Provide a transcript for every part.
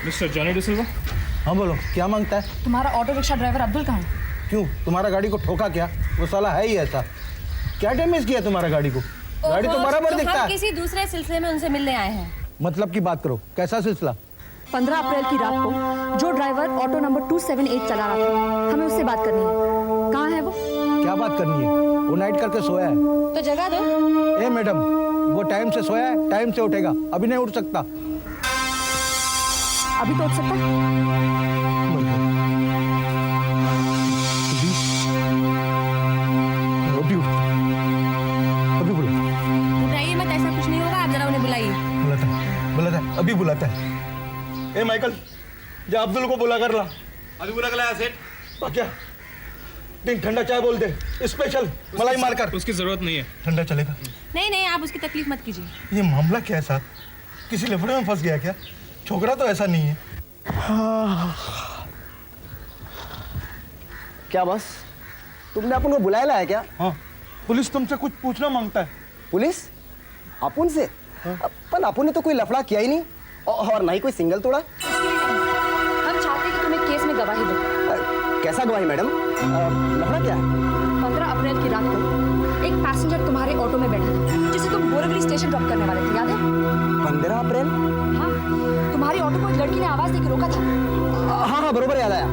Mister Johnny de Silva. हाँ बोलो, क्या मांगता है? तुम्हारा ऑटो रिक्शा ड्राइवर अब्दुल कहाँ है? क्यों, तुम्हारा गाड़ी को ठोका क्या? वो साला है ही ऐसा। क्या डैमेज किया तुम्हारा गाड़ी को? गाड़ी तो बराबर दिखता हम है। किसी दूसरे सिलसिले में उनसे मिलने आए हैं। मतलब की बात करो, कैसा सिलसिला? 15 अप्रैल की रात को जो ड्राइवर ऑटो नंबर 278 चला रहा था, हमें उससे बात करनी है। कहाँ है वो? क्या बात करनी है? वो नाइट करके सोया है। तो जगह दो। ए मैडम, वो टाइम से सोया है, टाइम से उठेगा, अभी नहीं उठ सकता। अभी तो उठ सकता है। अभी उठ, अभी बुला। बुलाइए मत, ऐसा कुछ नहीं होगा। आप जरा उन्हें बुलाइए। बुलाता है, अभी बुलाता है। ए माइकल, जा अब्दुल को बुला कर ला। अभी बुला गया सेठ। क्या? दिन ठंडा चाय बोल दे, स्पेशल मलाई मारकर। उसकी जरूरत नहीं है। ठंडा चलेगा? नहीं नहीं, आप उसकी तकलीफ मत कीजिए। ये मामला क्या है साहब? किसी लफड़े में फंस गया क्या? छोकरा तो ऐसा नहीं है। क्या बस, तुमने अपन को बुलाया है क्या? हाँ, पुलिस तुमसे कुछ पूछना मांगता है। पुलिस? अपन से? पर अपन ने तो कोई लफड़ा किया ही नहीं और ना ही कोई सिंगल तोड़ा। हम चाहते हैं कि तुम एक केस में गवाही दो। कैसा गवाही मैडम? लफड़ा क्या है? 15 अप्रैल की रात को एक पैसेंजर तुम्हारे ऑटो में बैठा था, जिसे तुम बोरीवली स्टेशन ड्रॉप करने वाले थे, याद है? 15 अप्रैल? हाँ, तुम्हारी ऑटो को एक लड़की ने आवाज देकर रोका था। हाँ, बरोबर याद आया।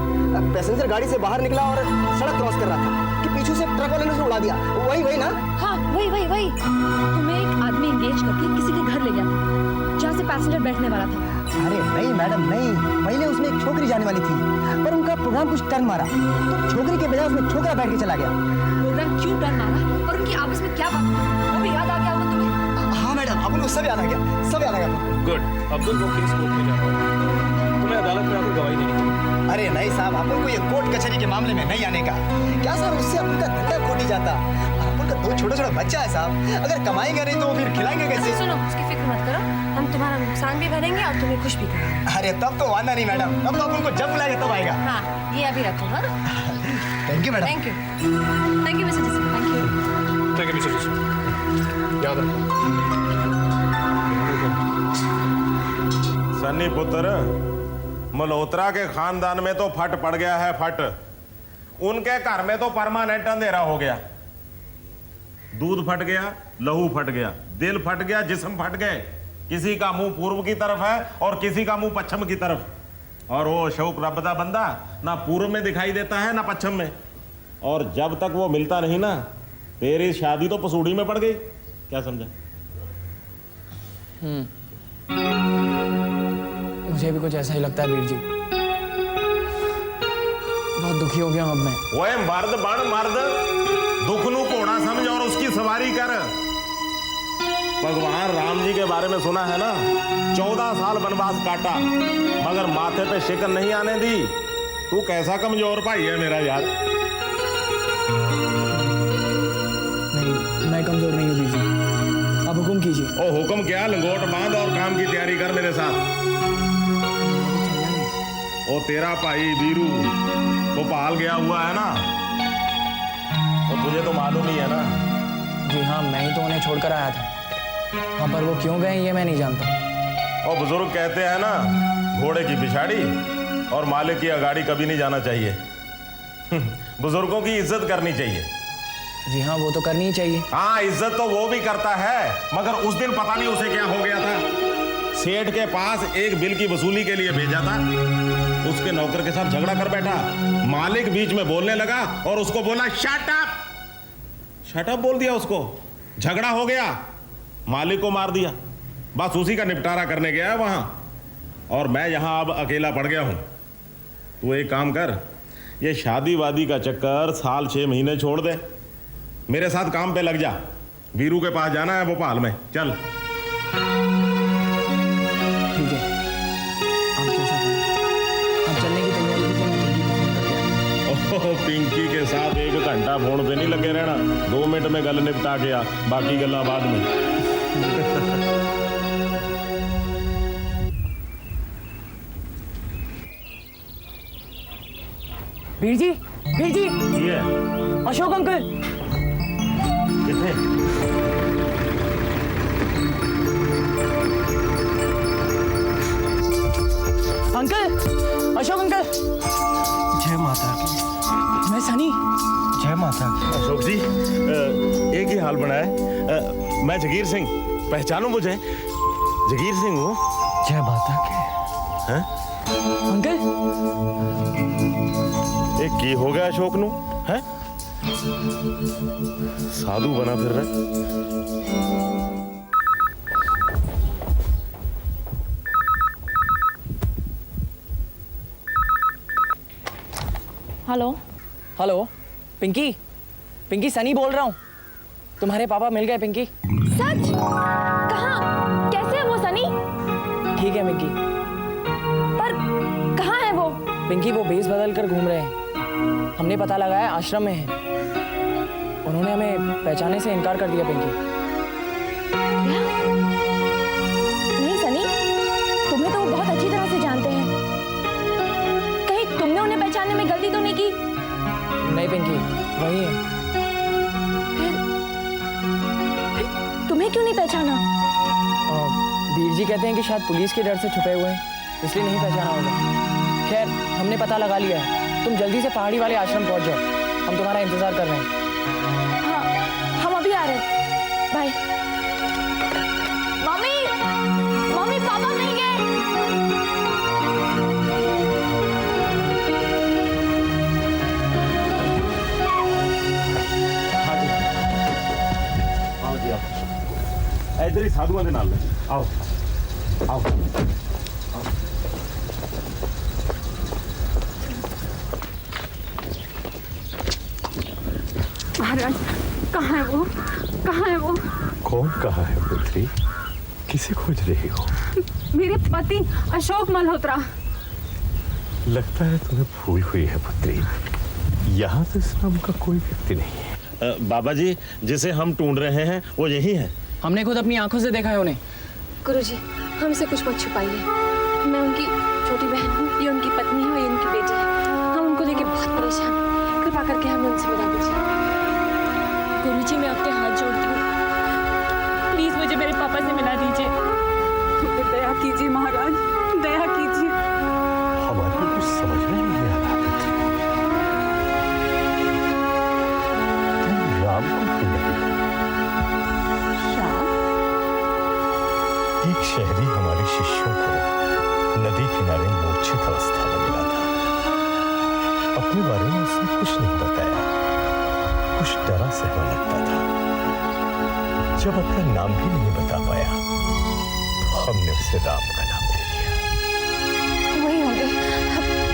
पैसेंजर गाड़ी से बाहर निकला और सड़क क्रॉस कर रहा था कि पीछे से ट्रक वाले ने उसे उड़ा दिया। वही ना? हाँ, वही। तुम्हें एक आदमी एंगेज करके किसी के घर ले गया था, जहाँ से पैसेंजर बैठने वाला था। अरे नहीं मैडम, नहीं। पहले उसमें एक छोकरी जाने वाली थी, पर उनका प्रोग्राम कुछ टर्न मारा, तो छोकरी के बजाय उसमें छोकरा बैठ के चला गया। प्रोग्राम क्यों टर्न मारा और उनकी आपस में क्या बात हुई, वो भी याद आ गया होगा तुम्हें? हाँ मैडम, अपन को सब याद आ गया, सब याद आ गया। गुड। अब्दुल वो केस कोर्ट में जाना है। तुम्हें अदालत में आकर गवाही देनी होगी। अरे नहीं साहब, अपन को ये कोर्ट कचहरी के मामले में नहीं आने का। क्या साहब, उससे अपन का धंधा खोट ही जाता। अपन का 2 छोटा बच्चा है साहब, अगर कमाएंगे नहीं तो फिर खिलाएंगे कैसे? सुनो, उसकी फिक्र मत करो। हम तुम्हारा नुकसान भी भरेंगे और तुम्हें खुश भी करेंगे। अरे तब तो आना नहीं मैडम, तब तो अपन को जब बुलाएगा तब आएगा। हाँ, ये अभी रखो। हाँ, thank you madam. Thank you mister D'Silva. Thank you mister D'Silva. याद रखो। सन्नी पुत्र, मल्होत्रा के खानदान में तो फट पड़ गया है फट। उनके घर में तो परमानेंट अंधेरा हो गया। दूध फट गया, लहू फट गया, दिल फट गया, जिस्म फट गए। किसी का मुंह पूर्व की तरफ है और किसी का मुंह पश्चिम की तरफ। और वो शौक रब्बदा बंदा ना पूर्व में दिखाई देता है ना पश्चिम में। और जब तक वो मिलता नहीं ना, तेरी शादी तो पसूड़ी में पड़ गई। क्या समझा? मुझे भी कुछ ऐसा ही लगता है वीर जी। बहुत दुखी हो गया हूं अब मैं। ओए मर्द बन मर्द, दुख नू घोड़ा समझ और उसकी सवारी कर। भगवान राम जी के बारे में सुना है ना, 14 साल वनवास काटा मगर माथे पे शिकन नहीं आने दी। तू कैसा कमजोर भाई है मेरा यार। नहीं, मैं कमजोर नहीं हूँ वीर जी, आप हुक्म कीजिए। ओ हुक्म क्या, लंगोट बांध और काम की तैयारी कर मेरे साथ। ओ तेरा भाई वीरू भोपाल गया हुआ है ना, और तुझे तो मालूम ही है ना। जी हाँ, मैं ही तो उन्हें छोड़कर आया था। हाँ, पर वो क्यों गए ये मैं नहीं जानता। और बुजुर्ग कहते हैं ना, घोड़े की पिछाड़ी और मालिक की अगाड़ी कभी नहीं जाना चाहिए। बुजुर्गों की इज्जत करनी चाहिए। जी हाँ, वो तो करनी ही चाहिए। हाँ, इज्जत तो वो भी करता है, मगर उस दिन पता नहीं उसे क्या हो गया था। सेठ के पास एक बिल की वसूली के लिए भेजा था, उसके नौकर के साथ झगड़ा कर बैठा। मालिक बीच में बोलने लगा और उसको बोला शट अप। शट अप बोल दिया उसको, झगड़ा हो गया, मालिक को मार दिया। बस उसी का निपटारा करने गया वहां, और मैं यहां अब अकेला पड़ गया हूं। तू एक काम कर, ये शादी वादी का चक्कर साल 6 महीने छोड़ दे, मेरे साथ काम पे लग जा। वीरू के पास जाना है भोपाल में, चल। ठीक है, आप जैसा कहें। आप चलने की तैयारी कीजिए, मैं पिंकी को फोन करके आता हूं। ओह, पिंकी के साथ 1 घंटा फोन पे नहीं लगे रहना, 2 मिनट में गल निपटा के आ, बाकी गल्ला बाद में। वीर जी, ये अशोक अंकल। कितने? Uncle, Ashok uncle. जय माता की। मैं सनी। जय माता की। अशोक जी, एक ही हाल बना है। मैं जगीर सिंह, पहचानो मुझे? जगीर सिंह हूँ। जय माता की। हैं? अंकल, एक की हो गया अशोक नु? हैं? साधु बना फिर रहा। हेलो। हेलो, पिंकी। पिंकी, सनी बोल रहा हूँ। तुम्हारे पापा मिल गए पिंकी। सच? कहाँ? कैसे है वो सनी? ठीक है पिंकी। पर कहाँ है वो? पिंकी, वो भेस बदल कर घूम रहे हैं। हमने पता लगाया आश्रम में है। उन्होंने हमें पहचानने से इनकार कर दिया पिंकी। क्या? नहीं सनी, तुम्हें तो वो बहुत अच्छी तरह से जानते हैं। कहीं तुमने उन्हें पहचानने में गलती तो नहीं की? नहीं पिंकी, वही है। फिर तुम्हें क्यों नहीं पहचाना? वीर जी कहते हैं कि शायद पुलिस के डर से छुपे हुए हैं, इसलिए नहीं पहचाना होगा। खैर, हमने पता लगा लिया है। तुम जल्दी से पहाड़ी वाले आश्रम पहुंच जाओ। हम तुम्हारा इंतजार कर रहे हैं। हाँ, हम अभी आ रहे हैं। बाय। मम्मी, मम्मी पापा नहीं गए। आओ जी, आओ। इधर ही साधुओं के नाल आओ आओ। महाराज, कहाँ है वो? कहाँ है वो? कौन कहा है पुत्री? किसे खोज रही हो? मेरे पति अशोक मल्होत्रा। लगता है तुम्हें भूल हुई है पुत्री। यहाँ तो इस नाम का कोई व्यक्ति नहीं है। बाबा जी, जिसे हम ढूंढ रहे हैं वो यही है। हमने खुद अपनी आंखों से देखा है उन्हें। गुरुजी, हमसे कुछ मत छुपाइए। मैं उनकी छोटी बहन हूँ, ये उनकी पत्नी है और ये उनकी बेटी है। हम उनको लेके बहुत परेशान हैं। कृपा करके हमें उनसे मिला दीजिए। गुरुजी, मैं आपके हाथ जोड़ती हूँ, प्लीज मुझे मेरे पापा से मिला दीजिए। दया कीजिए महाराज, दया कीजिए। हमारे को कुछ समझ में नहीं आ रहा पुत्री। तुम राम को क्यों नहीं हो? एक शहरी हमारे शिष्यों को नदी किनारे मूर्छित अवस्था में मिला था। अपने बारे में उसने कुछ नहीं बताया। कुछ डरा सहमा लगता था। जब अपना नाम भी नहीं बता पाया तो हमने उसे राम का नाम दे दिया। वही होंगे,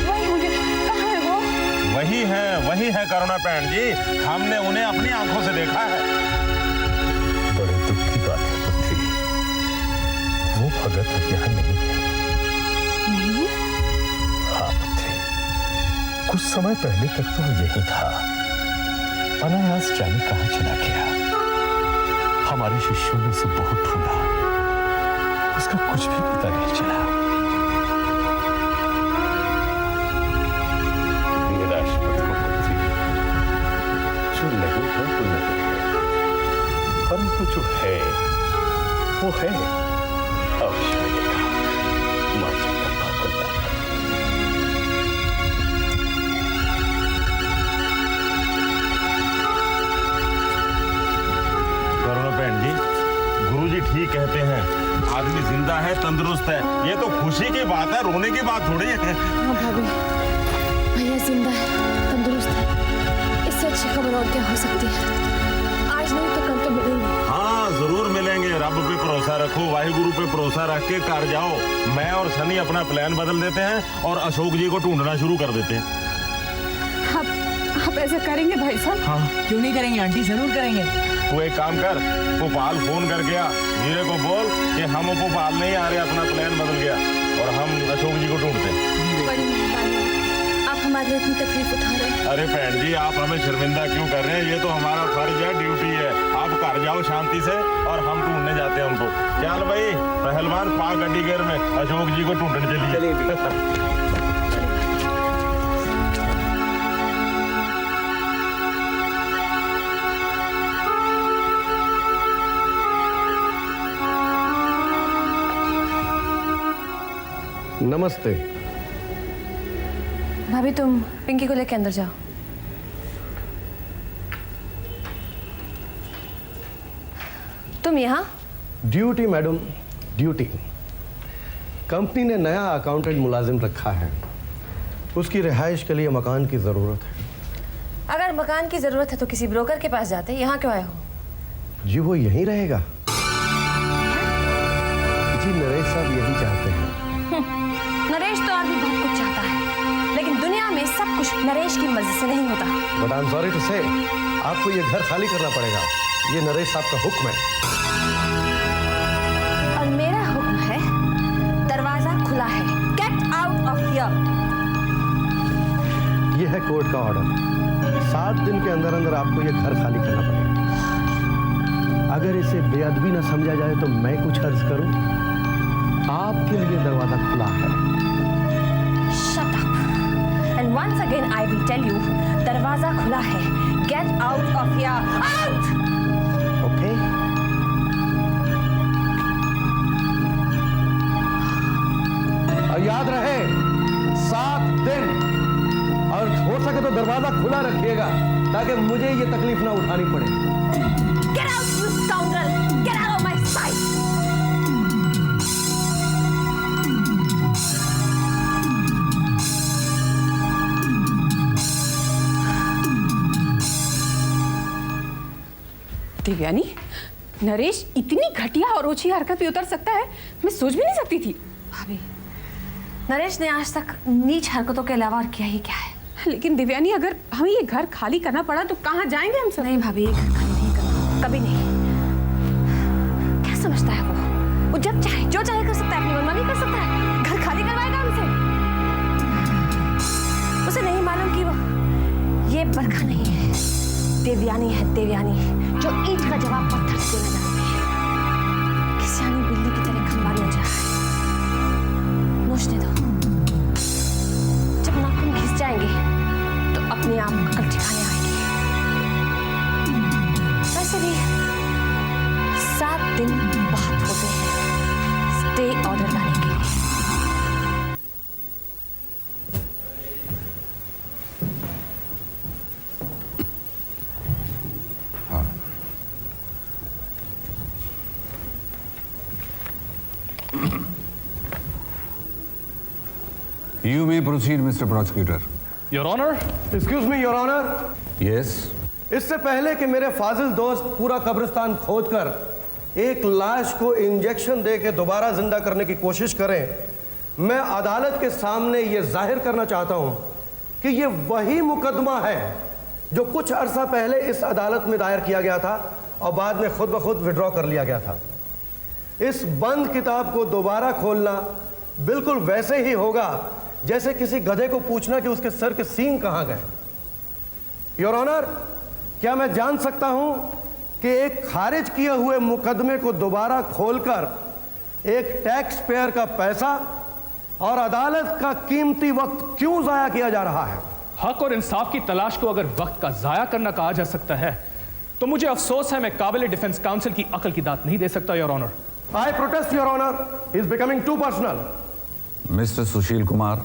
वही होंगे। कहाँ है वो? वही है करुणा बहन जी। हमने उन्हें अपनी आंखों से देखा है। बड़े दुख की बात है पुत्री। वो भगत अब यहाँ नहीं है। नहीं? हाँ पुत्री, कुछ समय पहले तक तो वो यही था। अनायास जाने कहाँ चला गया। हमारे शिष्यों ने उसे बहुत ढूंढा, उसका कुछ भी पता नहीं चला। निराश मत हो पुत्री। जो नहीं है वो नहीं है, परंतु जो है वो है। अवश्य मिलेगा। माँ चिंता मत करना। करुणा बहन जी, गुरुजी ठीक कहते हैं। आदमी जिंदा है, तंदुरुस्त है, ये तो खुशी की बात है, रोने की बात थोड़ी है। हाँ भाभी, भैया जिंदा है, तंदुरुस्त है। इससे अच्छी खबर और क्या हो सकती है? आज नहीं तो कल तो मिलेंगे। हाँ, जरूर मिलेंगे। रब पे भरोसा रखो, वाहिगुरु पे भरोसा रख के घर जाओ। मैं और सनी अपना प्लान बदल देते हैं और अशोक जी को ढूंढना शुरू कर देते हैं। आप ऐसा करेंगे भाई साहब? हाँ, क्यों नहीं करेंगे आंटी, जरूर करेंगे। तू एक काम कर, भोपाल फोन कर गया, वीरे को बोल कि हम भोपाल नहीं आ रहे, अपना प्लान बदल गया और हम अशोक जी को ढूंढते हैं। बड़ी मेहरबानी, आप हमारे लिए इतनी तकलीफ उठा रहे हैं। अरे बहन जी, आप हमें शर्मिंदा क्यों कर रहे हैं? ये तो हमारा फर्ज है, ड्यूटी है। आप घर जाओ शांति से और हम ढूंढने जाते हैं उनको। चल भाई पहलवान, पा गड्डी गेर में अशोक जी को ढूंढने चलिए। नमस्ते। भाभी तुम पिंकी को लेके अंदर जाओ। तुम यहाँ? Duty madam, duty. कंपनी ने नया अकाउंटेंट मुलाजिम रखा है, उसकी रिहाइश के लिए मकान की ज़रूरत है। अगर मकान की जरूरत है तो किसी ब्रोकर के पास जाते, यहाँ क्यों आए हो? जी वो यहीं रहेगा। जी नरेश साहब यही चाहते हैं। नरेश तो और भी बहुत कुछ चाहता है, लेकिन दुनिया में सब कुछ नरेश की मर्जी से नहीं होता। But I am sorry to say, आपको ये घर खाली करना पड़ेगा। ये नरेश साहब का हुक्म है। और मेरा हुक्म है, दरवाजा खुला है। Get out of here. ये है कोर्ट का ऑर्डर। 7 दिन के अंदर अंदर आपको ये घर खाली करना पड़ेगा। अगर इसे बेअदबी ना समझा जाए तो मैं कुछ अर्ज करूं, आपके लिए दरवाजा खुला है। Shut up. And once again I will tell you, दरवाजा खुला है। Get out of here. Out! Okay? और याद रहे 7 दिन, और हो सके तो दरवाजा खुला रखिएगा ताकि मुझे ये तकलीफ ना उठानी पड़े। Get out, you scoundrel! Get out of my sight! Devyani, Naresh इतनी घटिया और ओछी हरकत पे उतर सकता है, मैं सोच भी नहीं सकती थी। भाभी, नरेश ने आज तक नीच हरकतों के अलावा और किया ही क्या है? लेकिन देवयानी, अगर हमें ये घर खाली करना पड़ा तो कहाँ जाएंगे हम सब? नहीं भाभी, ये घर खाली नहीं करना, कभी नहीं। क्या समझता है वो जब चाहे जो चाहे कर सकता है, अपनी मनमानी कर सकता है। घर खाली करवाएगा हमसे? उसे नहीं मालूम कि वो ये बरखा नहीं है, देवयानी है, देवयानी, जो ईंट का जवाब पत्थर से देना जानती है। किसियानी बिल्ली की तरह खंबारी हो जाए। नोचने दो, जब नाखून घिस जाएंगे तो अपने आप अकल ठिकाने आएगी। वैसे भी 7 दिन बहुत होते हैं स्टे ऑर्डर लाने के लिए। You may proceed, Mr. Prosecutor. Your honour, excuse me your honour. Yes. इससे पहले कि मेरे फाजिल दोस्त पूरा कब्रिस्तान खोदकर एक लाश को इंजेक्शन दे के दोबारा जिंदा करने की कोशिश करें, मैं अदालत के सामने ये जाहिर करना चाहता हूं कि ये वही मुकदमा है जो कुछ अरसा पहले इस अदालत में दायर किया गया था और बाद में खुद ब खुद विड्रॉ कर लिया गया था। इस बंद किताब को दोबारा खोलना बिल्कुल वैसे ही होगा जैसे किसी गधे को पूछना कि उसके सर के सींग कहां गए। योर ऑनर, क्या मैं जान सकता हूं कि एक खारिज किए हुए मुकदमे को दोबारा खोलकर एक टैक्स पेयर का पैसा और अदालत का कीमती वक्त क्यों जाया किया जा रहा है? हक और इंसाफ की तलाश को अगर वक्त का जाया करना कहा जा सकता है तो मुझे अफसोस है, मैं काबिल डिफेंस काउंसिल की अकल की दात नहीं दे सकता your honour. I protest your honour, is becoming too personal. Mr. Sushil Kumar,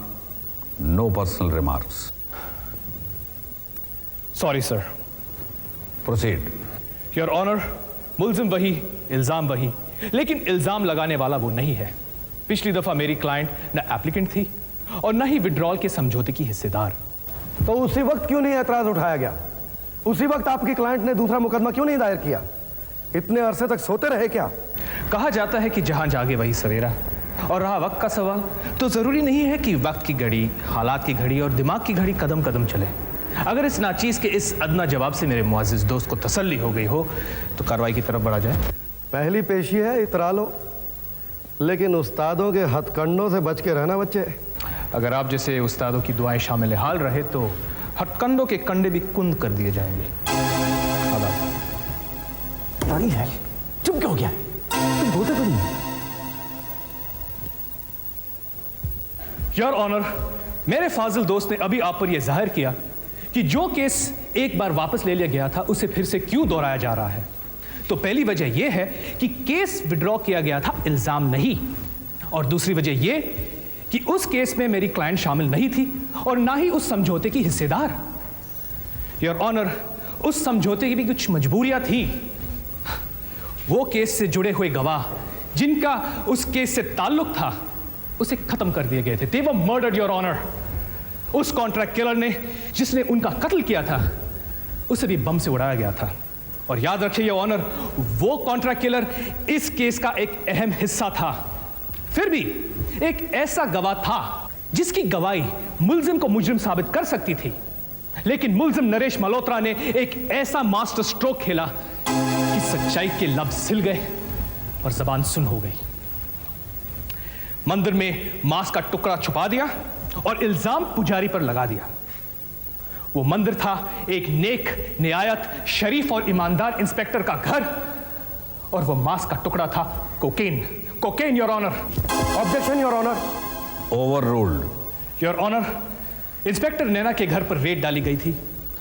no personal remarks. Sorry sir. Proceed. Your honour, मुल्जिम वही, इल्जाम वही, लेकिन इल्जाम लगाने वाला वो नहीं है। पिछली दफा मेरी क्लाइंट न एप्लीकेंट थी और न ही विड्रॉल के समझौते की हिस्सेदार। तो उसी वक्त क्यों नहीं एतराज उठाया गया? उसी वक्त आपकी क्लाइंट ने दूसरा मुकदमा क्यों नहीं दायर किया? इतने अरसे तक सोते रहे क्या? कहा जाता है कि जहां जागे वही सवेरा, और रहा वक्त का सवाल तो जरूरी नहीं है कि वक्त की घड़ी, हालात की घड़ी और दिमाग की घड़ी कदम कदम चले। अगर इस नाचीज के इस अदना जवाब से मेरे मुआजिज दोस्त को तसल्ली हो गई हो तो कार्रवाई की तरफ बढ़ा जाए। पहली पेशी है, इतरा लो, लेकिन उस्तादों के हथकंडों से बच के रहना बच्चे। अगर आप जैसे उस्तादों की दुआएं शामिल हाल रहे तो हथकंडों के कंडे भी कुंद कर दिए जाएंगे। बड़ी है, चुप क्यों हो गया? तुम बोलते तो नहीं। योर ऑनर, मेरे फाजिल दोस्त ने अभी आप पर यह जाहिर किया कि जो केस एक बार वापस ले लिया गया था उसे फिर से क्यों दोहराया जा रहा है। तो पहली वजह यह है कि केस विड्रॉ किया गया था इल्जाम नहीं, और दूसरी वजह यह कि उस केस में मेरी क्लाइंट शामिल नहीं थी और ना ही उस समझौते की हिस्सेदार। योर ऑनर, उस समझौते की भी कुछ मजबूरियां थी। वो केस से जुड़े हुए गवाह जिनका उस केस से ताल्लुक था उसे खत्म कर दिए गए थे। दे वर मर्डर्ड योर ऑनर। उस कॉन्ट्रैक्ट किलर ने जिसने उनका कत्ल किया था उसे भी बम से उड़ाया गया था। और याद रखिए योर ऑनर, वो कॉन्ट्रैक्ट किलर इस केस का एक अहम हिस्सा था। फिर भी एक ऐसा गवाह था जिसकी गवाही मुल्जिम को मुजरिम साबित कर सकती थी, लेकिन मुल्जिम नरेश मल्होत्रा ने एक ऐसा मास्टर स्ट्रोक खेला कि सच्चाई के लफ्ज सिल गए और जबान सुन हो गई। मंदिर में मांस का टुकड़ा छुपा दिया और इल्जाम पुजारी पर लगा दिया। वो मंदिर था एक नेक, नियायत, शरीफ और ईमानदार इंस्पेक्टर का घर, और वो मांस का टुकड़ा था cocaine. Cocaine your honour. Objection your honour. Overruled. Your honour, inspector Naina के घर पर रेड डाली गई थी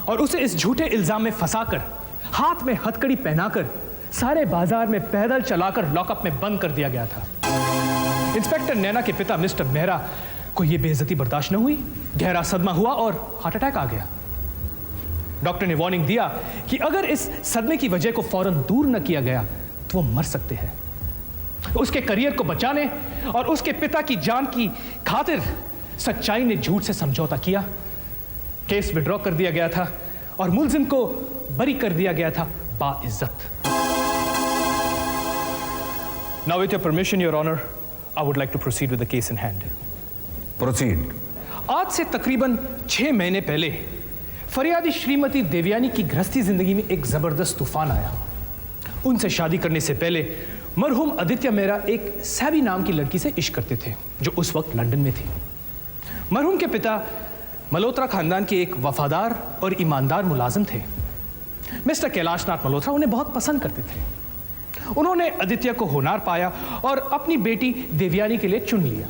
और उसे इस झूठे इल्जाम में फंसाकर, हाथ में हथकड़ी पहनाकर, सारे बाजार में पैदल चलाकर लॉकअप में बंद कर दिया गया था। इंस्पेक्टर नैना के पिता मिस्टर मेहरा को यह बेइज्जती बर्दाश्त न हुई, गहरा सदमा हुआ और हार्ट अटैक आ गया। डॉक्टर ने वार्निंग दिया कि अगर इस सदमे की वजह को फौरन दूर न किया गया तो वो मर सकते हैं। उसके करियर को बचाने और उसके पिता की जान की खातिर सच्चाई ने झूठ से समझौता किया। केस विड्रॉ कर दिया गया था और मुल्जिम को बरी कर दिया गया था बाइज्जत। Now with your permission, Your Honor, I would like to proceed with the case in hand. Proceed. आज से तकरीबन 6 महीने पहले फरियादी श्रीमती देवयानी की गृहस्थी जिंदगी में एक जबरदस्त तूफान आया। उनसे शादी करने से पहले मरहूम आदित्य मेहरा एक सैबी नाम की लड़की से इश्क करते थे जो उस वक्त लंदन में थी। मरहूम के पिता मल्होत्रा खानदान के एक वफादार और ईमानदार मुलाजिम थे। मिस्टर कैलाशनाथ मल्होत्रा उन्हें बहुत पसंद करते थे। उन्होंने आदित्य को होनार पाया और अपनी बेटी देवयानी के लिए चुन लिया।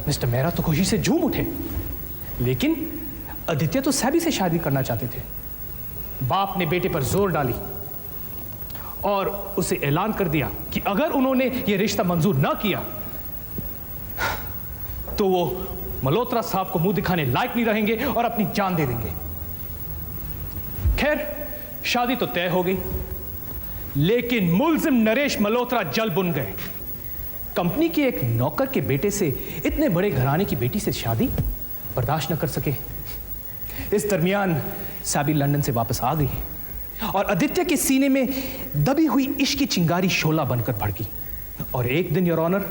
मिस्टर मेहरा तो खुशी से झूम उठे, लेकिन आदित्य तो सैबी से शादी करना चाहते थे। बाप ने बेटे पर जोर डाली और उसे ऐलान कर दिया कि अगर उन्होंने यह रिश्ता मंजूर ना किया तो वो मल्होत्रा साहब को मुंह दिखाने लायक नहीं रहेंगे और अपनी जान दे देंगे। खैर, शादी तो तय हो गई, लेकिन मुल्जिम नरेश मल्होत्रा जल बुन गए। कंपनी के एक नौकर के बेटे से इतने बड़े घराने की बेटी से शादी बर्दाश्त न कर सके। इस दरमियान सैबी लंदन से वापस आ गई और आदित्य के सीने में दबी हुई इश्क की चिंगारी शोला बनकर भड़की। और एक दिन योर ऑनर,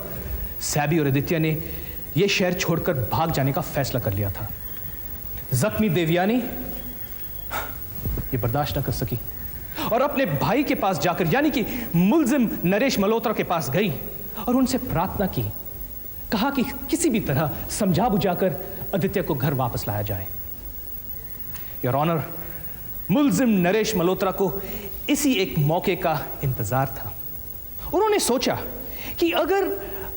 सैबी और आदित्य ने यह शहर छोड़कर भाग जाने का फैसला कर लिया था। जख्मी देवयानी ये बर्दाश्त न कर सकी और अपने भाई के पास जाकर, यानी कि मुल्जिम नरेश मल्होत्रा के पास गई और उनसे प्रार्थना की। कहा कि किसी भी तरह समझा बुझाकर आदित्य को घर वापस लाया जाए। योर ऑनर, मुल्जिम नरेश मल्होत्रा को इसी एक मौके का इंतजार था। उन्होंने सोचा कि अगर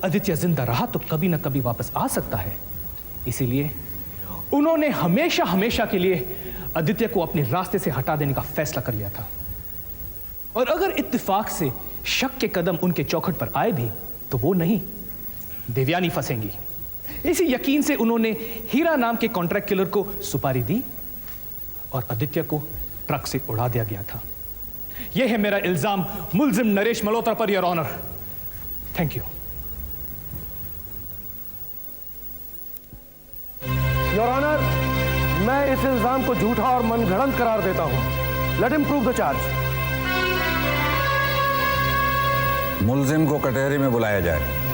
आदित्य जिंदा रहा तो कभी ना कभी वापस आ सकता है। इसीलिए उन्होंने हमेशा हमेशा के लिए आदित्य को अपने रास्ते से हटा देने का फैसला कर लिया था। और अगर इत्तेफाक से शक के कदम उनके चौखट पर आए भी तो वो नहीं, देवयानी फंसेंगी। इसी यकीन से उन्होंने हीरा नाम के कॉन्ट्रैक्ट किलर को सुपारी दी और आदित्य को ट्रक से उड़ा दिया गया था। यह है मेरा इल्जाम मुल्जिम नरेश मल्होत्रा पर, your honour. Thank you. Your honour, मैं इस इल्जाम को झूठा और मनगढ़ंत करार देता हूं। Let him prove the charge. मुल्जिम को कटहरी में बुलाया जाए।